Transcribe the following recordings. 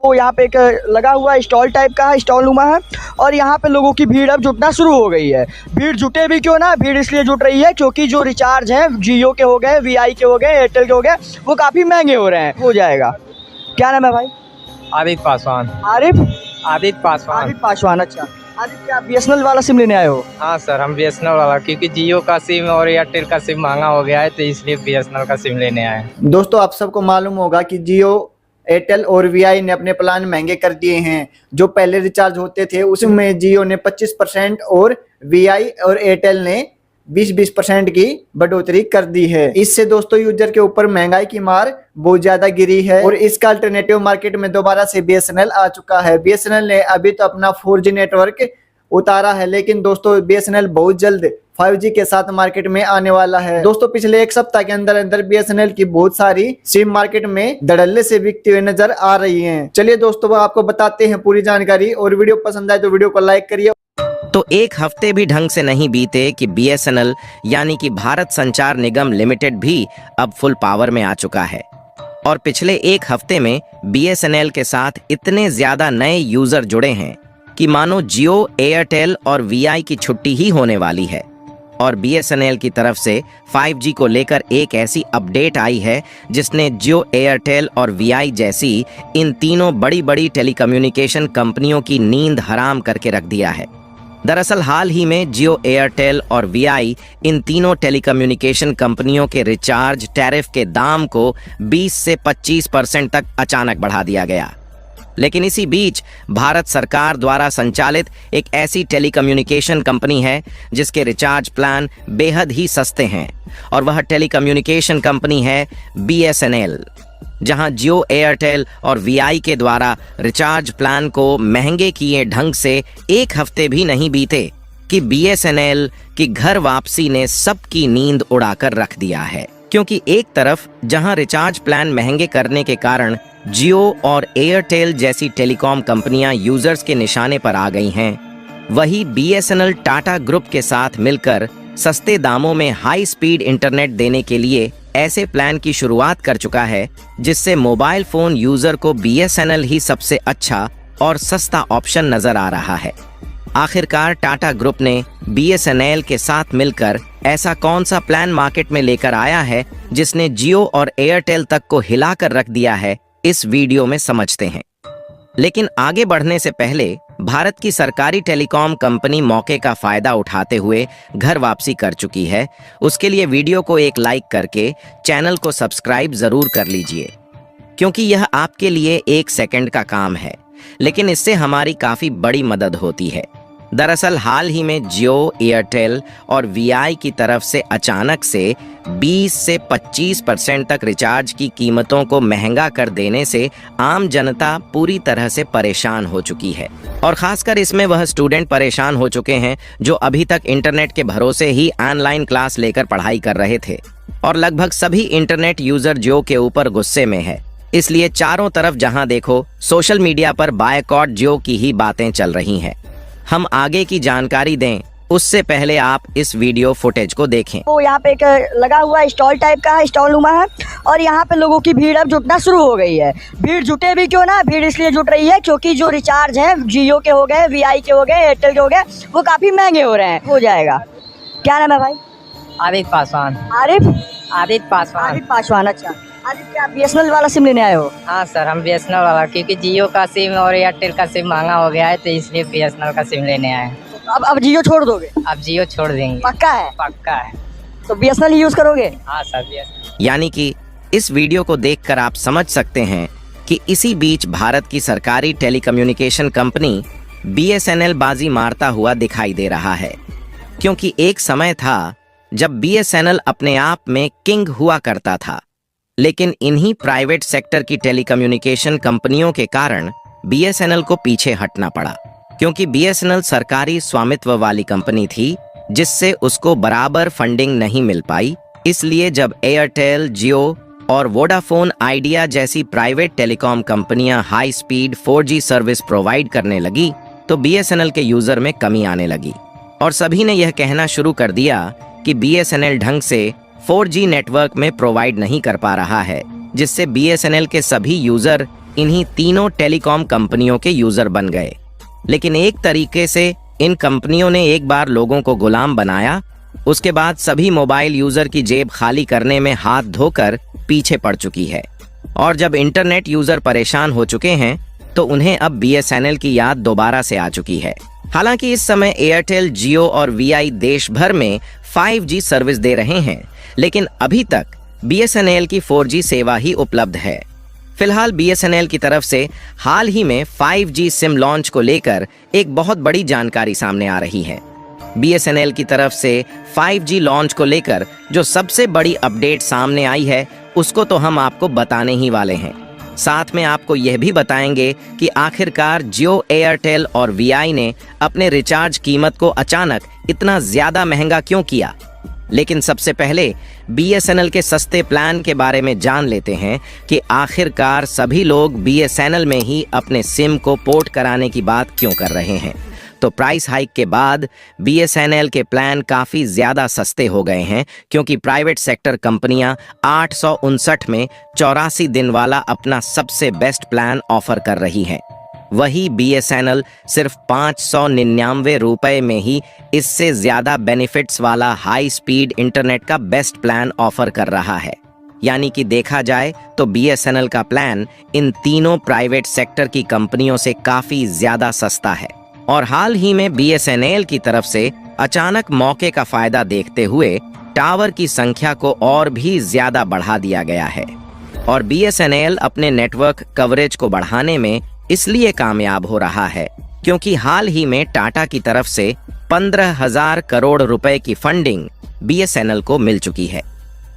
वो यहाँ पे एक लगा हुआ स्टॉल टाइप का है, स्टॉल नुमा है। और यहाँ पे लोगों की भीड़ अब जुटना शुरू हो गई है। भीड़ जुटे भी क्यों ना, भीड़ इसलिए जुट रही है क्योंकि जो रिचार्ज हैं जियो के हो गए, वीआई के हो गए, एयरटेल के हो गए, वो काफ़ी महंगे हो रहे हैं। हो जाएगा। क्या नाम है भाई? आदित्य पासवान। आदित्य पासवान। अच्छा आदित्य, आप बीएसएनएल वाला सिम लेने आए हो? हाँ सर, हम बीएसएनएल वाला, क्योंकि जियो का सिम और एयरटेल का सिम महंगा हो गया है, तो इसलिए बीएसएनएल का सिम लेने आए हैं। दोस्तों, आप सबको मालूम होगा कि जियो, एयरटेल और वीआई ने अपने प्लान महंगे कर दिए हैं। जो पहले रिचार्ज होते थे उसमें जियो ने 25% और वीआई और एयरटेल ने 20% की बढ़ोतरी कर दी है। इससे दोस्तों यूजर के ऊपर महंगाई की मार बहुत ज्यादा गिरी है और इसका अल्टरनेटिव मार्केट में दोबारा से बीएसएनएल आ चुका है। बीएसएनएल ने अभी तो अपना 4G नेटवर्क उतारा है, लेकिन दोस्तों बीएसएनएल बहुत जल्द 5G के साथ मार्केट में आने वाला है। दोस्तों, पिछले एक सप्ताह के अंदर अंदर बीएसएनएल की बहुत सारी सिम मार्केट में धड़ल्ले से बिकती हुई नजर आ रही हैं। चलिए दोस्तों, आपको बताते हैं पूरी जानकारी, और वीडियो पसंद आए तो वीडियो को लाइक करिए। तो एक हफ्ते भी ढंग से नहीं बीते कि बीएसएनएल यानी कि भारत संचार निगम लिमिटेड भी अब फुल पावर में आ चुका है। और पिछले एक हफ्ते में बीएसएनएल के साथ इतने ज्यादा नए यूजर जुड़े हैं कि मानो जियो, एयरटेल और वीआई की छुट्टी ही होने वाली है। और बीएसएनएल की तरफ से 5G को लेकर एक ऐसी अपडेट आई है जिसने जियो, एयरटेल और वीआई जैसी इन तीनों बड़ी बड़ी टेलीकम्युनिकेशन कंपनियों की नींद हराम करके रख दिया है। दरअसल हाल ही में जियो, एयरटेल और वीआई इन तीनों टेलीकम्युनिकेशन कंपनियों के रिचार्ज टैरिफ के दाम को 20 से 25% तक अचानक बढ़ा दिया गया। लेकिन इसी बीच भारत सरकार द्वारा संचालित एक ऐसी टेलीकम्युनिकेशन कंपनी है जिसके रिचार्ज प्लान बेहद ही सस्ते हैं, और वह टेलीकम्युनिकेशन कंपनी है बीएसएनएल। जहां जियो, एयरटेल और वीआई के द्वारा रिचार्ज प्लान को महंगे किए ढंग से एक हफ्ते भी नहीं बीते कि बीएसएनएल की घर वापसी ने सबकी नींद उड़ाकर रख दिया है। क्योंकि एक तरफ जहां रिचार्ज प्लान महंगे करने के कारण जियो और एयरटेल जैसी टेलीकॉम कंपनियां यूजर्स के निशाने पर आ गई हैं, वही बीएसएनएल टाटा ग्रुप के साथ मिलकर सस्ते दामों में हाई स्पीड इंटरनेट देने के लिए ऐसे प्लान की शुरुआत कर चुका है जिससे मोबाइल फोन यूजर को बीएसएनएल ही सबसे अच्छा और सस्ता ऑप्शन नजर आ रहा है। आखिरकार टाटा ग्रुप ने बीएसएनएल के साथ मिलकर ऐसा कौन सा प्लान मार्केट में लेकर आया है जिसने जियो और एयरटेल तक को हिलाकर रख दिया है, इस वीडियो में समझते हैं। लेकिन आगे बढ़ने से पहले भारत की सरकारी टेलीकॉम कंपनी मौके का फायदा उठाते हुए घर वापसी कर चुकी है। उसके लिए वीडियो को एक लाइक करके चैनल को सब्सक्राइब जरूर कर लीजिए, क्योंकि यह आपके लिए 1 सेकंड का काम है, लेकिन इससे हमारी काफी बड़ी मदद होती है। दरअसल हाल ही में जियो, एयरटेल और वीआई की तरफ से अचानक से 20 से 25% तक रिचार्ज की कीमतों को महंगा कर देने से आम जनता पूरी तरह से परेशान हो चुकी है। और खासकर इसमें वह स्टूडेंट परेशान हो चुके हैं जो अभी तक इंटरनेट के भरोसे ही ऑनलाइन क्लास लेकर पढ़ाई कर रहे थे। और लगभग सभी इंटरनेट यूजर जियो के ऊपर गुस्से में है। इसलिए चारों तरफ जहां देखो सोशल मीडिया पर बायकॉट जियो की ही बातें चल रही हैं। हम आगे की जानकारी दें उससे पहले आप इस वीडियो फुटेज को देखें। वो यहाँ पे एक लगा हुआ स्टॉल टाइप का है, स्टॉल नुमा है। और यहाँ पे लोगों की भीड़ अब जुटना शुरू हो गई है। भीड़ जुटे भी क्यों ना, भीड़ इसलिए जुट रही है क्योंकि जो रिचार्ज हैं जियो के हो गए, वीआई के हो गए, एयरटेल के हो गए, वो काफ़ी महंगे हो रहे हैं। हो जाएगा। क्या नाम है भाई? आदित्य पासवान। आदित्य पासवान। अच्छा आदित्य, आप बीएसएनएल वाला सिम लेने आए हो? हाँ सर, हम बीएसएनएल वाला, क्योंकि जियो का सिम और एयरटेल का सिम महंगा हो गया है, तो इसलिए बीएसएनएल का सिम लेने आए हैं। अब जियो छोड़ दोगे? अब जियो छोड़ देंगे। पक्का है? पक्का है। तो बीएसएनएल यूज करोगे? हाँ सर, बीएसएनएल। यानी कि इस वीडियो को देखकर आप समझ सकते हैं कि इसी बीच भारत की सरकारी टेलीकम्युनिकेशन कंपनी बीएसएनएल बाजी मारता हुआ दिखाई दे रहा है। क्योंकि एक समय था जब बीएसएनएल अपने आप में किंग हुआ करता था, लेकिन इन्हीं प्राइवेट सेक्टर की टेलीकम्युनिकेशन कंपनियों के कारण बीएसएनएल को पीछे हटना पड़ा। क्योंकि बीएसएनएल सरकारी स्वामित्व वाली कंपनी थी जिससे उसको बराबर फंडिंग नहीं मिल पाई। इसलिए जब एयरटेल, जियो और वोडाफोन आइडिया जैसी प्राइवेट टेलीकॉम कंपनियां high speed 4G service provide करने लगी तो बीएसएनएल के यूजर में कमी आने लगी। और सभी ने यह कहना शुरू कर दिया कि बीएसएनएल ढंग से 4G नेटवर्क में प्रोवाइड नहीं कर पा रहा है, जिससे बीएसएनएल के सभी यूजर इन्हीं तीनों टेलीकॉम कंपनियों के यूजर बन गए। लेकिन एक तरीके से इन कंपनियों ने एक बार लोगों को गुलाम बनाया, उसके बाद सभी मोबाइल यूजर की जेब खाली करने में हाथ धोकर पीछे पड़ चुकी है। और जब इंटरनेट यूजर परेशान हो चुके हैं तो उन्हें अब BSNL की याद दोबारा से आ चुकी है। हालांकि इस समय एयरटेल, जियो और VI देश भर में 5G सर्विस दे रहे हैं, लेकिन अभी तक BSNL की 4G सेवा ही उपलब्ध है। फिलहाल BSNL की तरफ से हाल ही में 5G सिम लॉन्च को लेकर एक बहुत बड़ी जानकारी सामने आ रही है। BSNL की तरफ से 5G लॉन्च को लेकर जो सबसे बड़ी अपडेट सामने आई है उसको तो हम आपको बताने ही वाले हैं। साथ में आपको यह भी बताएंगे कि आखिरकार जियो, एयरटेल और VI ने अपने रिचार्ज कीमत को अचानक इतना ज्यादा महंगा क्यों किया। लेकिन सबसे पहले BSNL के सस्ते प्लान के बारे में जान लेते हैं कि आखिरकार सभी लोग BSNL में ही अपने सिम को पोर्ट कराने की बात क्यों कर रहे हैं। तो प्राइस हाइक के बाद BSNL के प्लान काफी ज्यादा सस्ते हो गए हैं, क्योंकि प्राइवेट सेक्टर कंपनियां 859 में 84 दिन वाला अपना सबसे बेस्ट प्लान ऑफर कर रही हैं। वही BSNL सिर्फ 599 रुपए में ही इससे ज्यादा बेनिफिट्स वाला हाई स्पीड इंटरनेट का बेस्ट प्लान ऑफर कर रहा है। यानी कि देखा जाए तो BSNL का प्लान इन तीनों प्राइवेट सेक्टर की कंपनियों से काफी ज्यादा सस्ता है। और हाल ही में BSNL की तरफ से अचानक मौके का फायदा देखते हुए टावर की संख्या को और भी ज्यादा बढ़ा दिया गया है। और BSNL अपने नेटवर्क कवरेज को बढ़ाने में इसलिए कामयाब हो रहा है क्योंकि हाल ही में टाटा की तरफ से 15,000 करोड़ रुपए की फंडिंग BSNL को मिल चुकी है,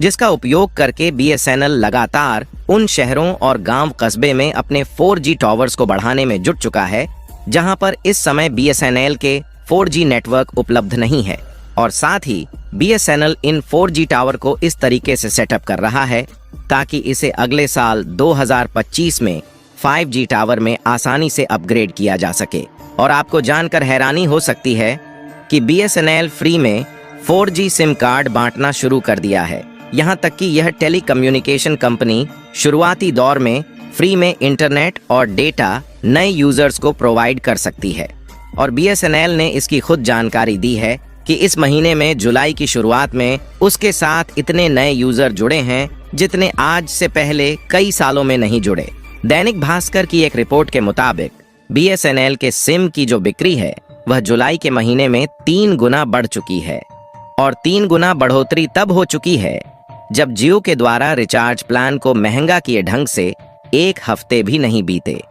जिसका उपयोग करके BSNL लगातार उन शहरों और गांव कस्बे में अपने 4G टावर्स को बढ़ाने में जुट चुका है जहां पर इस समय BSNL के 4G नेटवर्क उपलब्ध नहीं है। और साथ ही BSNL इन 4G टावर को इस तरीके से सेटअप कर रहा है ताकि इसे अगले साल 2025 में 5G टावर में आसानी से अपग्रेड किया जा सके। और आपको जानकर हैरानी हो सकती है कि BSNL फ्री में 4G सिम कार्ड बांटना शुरू कर दिया है। यहाँ तक कि यह टेलीकम्युनिकेशन कंपनी शुरुआती दौर में फ्री में इंटरनेट और डेटा नए यूजर्स को प्रोवाइड कर सकती है। और BSNL ने इसकी खुद जानकारी दी है कि इस महीने में जुलाई की शुरुआत में उसके साथ इतने नए यूजर जुड़े हैं जितने आज से पहले कई सालों में नहीं जुड़े। दैनिक भास्कर की एक रिपोर्ट के मुताबिक BSNL के सिम की जो बिक्री है वह जुलाई के महीने में 3 गुना बढ़ चुकी है। और 3 गुना बढ़ोतरी तब हो चुकी है जब जियो के द्वारा रिचार्ज प्लान को महंगा किए ढंग से 1 हफ्ते भी नहीं बीते।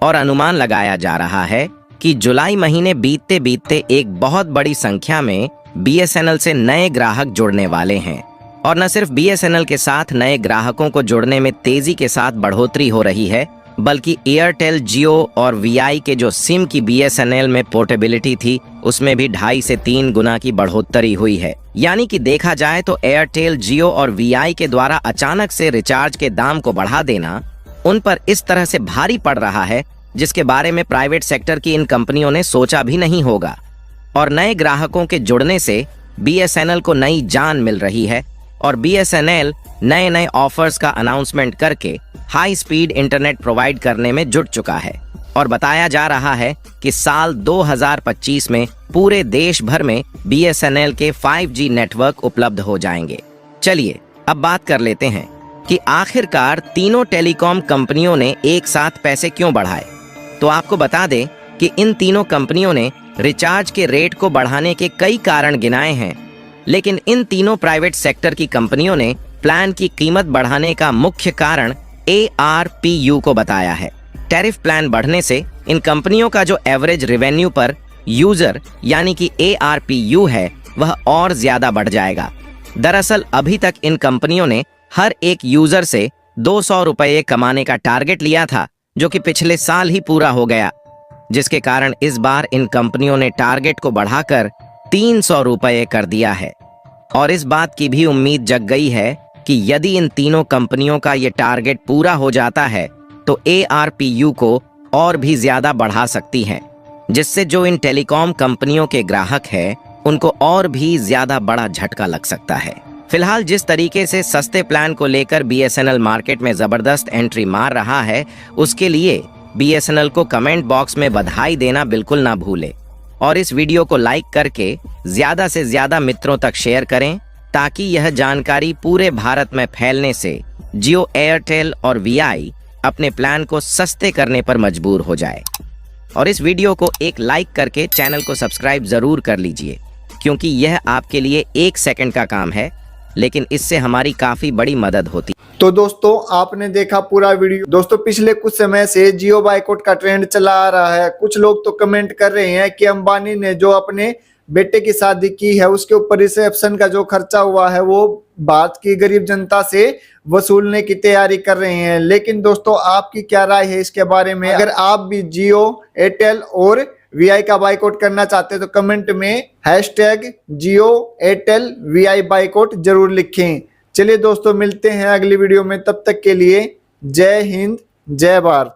और अनुमान लगाया जा रहा है कि जुलाई महीने बीतते बीतते एक बहुत बड़ी संख्या में BSNL से नए ग्राहक जुड़ने वाले हैं। और न सिर्फ BSNL के साथ नए ग्राहकों को जुड़ने में तेजी के साथ बढ़ोतरी हो रही है, बल्कि एयरटेल, जियो और VI के जो सिम की BSNL में पोर्टेबिलिटी थी उसमें भी 2.5 से 3 गुना की बढ़ोतरी हुई है। यानी कि देखा जाए तो एयरटेल, जियो और VI के द्वारा अचानक से रिचार्ज के दाम को बढ़ा देना उन पर इस तरह से भारी पड़ रहा है जिसके बारे में प्राइवेट सेक्टर की इन कंपनियों ने सोचा भी नहीं होगा। और नए ग्राहकों के जुड़ने से BSNL को नई जान मिल रही है और BSNL नए नए ऑफर्स का अनाउंसमेंट करके हाई स्पीड इंटरनेट प्रोवाइड करने में जुट चुका है। और बताया जा रहा है कि साल 2025 में पूरे देश भर में BSNL के 5G नेटवर्क उपलब्ध हो जाएंगे। चलिए अब बात कर लेते हैं कि आखिरकार तीनों टेलीकॉम कंपनियों ने एक साथ पैसे क्यों बढ़ाए। तो आपको बता दें कि इन तीनों कंपनियों ने रिचार्ज के रेट को बढ़ाने के कई कारण गिनाए हैं, लेकिन इन तीनों प्राइवेट सेक्टर की कंपनियों ने प्लान की कीमत बढ़ाने का मुख्य कारण ARPU को बताया है। टैरिफ प्लान बढ़ने से इन कंपनियों का जो एवरेज रेवेन्यू पर यूजर यानी कि ARPU है वह और ज्यादा बढ़ जाएगा। दरअसल अभी तक इन कंपनियों ने हर एक यूजर से 200 रुपये कमाने का टारगेट लिया था, जो कि पिछले साल ही पूरा हो गया, जिसके कारण इस बार इन कंपनियों ने टारगेट को बढ़ाकर 300 रुपये कर दिया है। और इस बात की भी उम्मीद जग गई है कि यदि इन तीनों कंपनियों का ये टारगेट पूरा हो जाता है तो ARPU को और भी ज्यादा बढ़ा सकती हैं, जिससे जो इन टेलीकॉम कंपनियों के ग्राहक हैं उनको और भी ज्यादा बड़ा झटका लग सकता है। फिलहाल जिस तरीके से सस्ते प्लान को लेकर बीएसएनएल मार्केट में जबरदस्त एंट्री मार रहा है, उसके लिए बीएसएनएल को कमेंट बॉक्स में बधाई देना बिल्कुल ना भूले और इस वीडियो को लाइक करके ज्यादा से ज्यादा मित्रों तक शेयर करें ताकि यह जानकारी पूरे भारत में फैलने से जियो, एयरटेल और वीआई अपने प्लान को सस्ते करने पर मजबूर हो जाए। और इस वीडियो को एक लाइक करके चैनल को सब्सक्राइब जरूर कर लीजिए, क्योंकि यह आपके लिए 1 सेकंड का काम है, लेकिन इससे हमारी काफी बड़ी मदद होती। तो दोस्तों आपने देखा पूरा वीडियो। दोस्तों पिछले कुछ समय से जियो बाइकआउट का ट्रेंड चला आ रहा है। कुछ लोग तो कमेंट कर रहे हैं कि अंबानी ने जो अपने बेटे की शादी की है उसके ऊपर रिसेप्शन का जो खर्चा हुआ है वो भारत की गरीब जनता से वसूलने की तैयारी कर रहे हैं। लेकिन दोस्तों आपकी क्या राय है इसके बारे में? अगर आप भी जियो, एयरटेल और वीआई का बाइकआउट करना चाहते हैं तो कमेंट में #जियो एयरटेल वीआई बाइकआउट जरूर लिखें। चलिए दोस्तों मिलते हैं अगली वीडियो में, तब तक के लिए जय हिंद, जय भारत।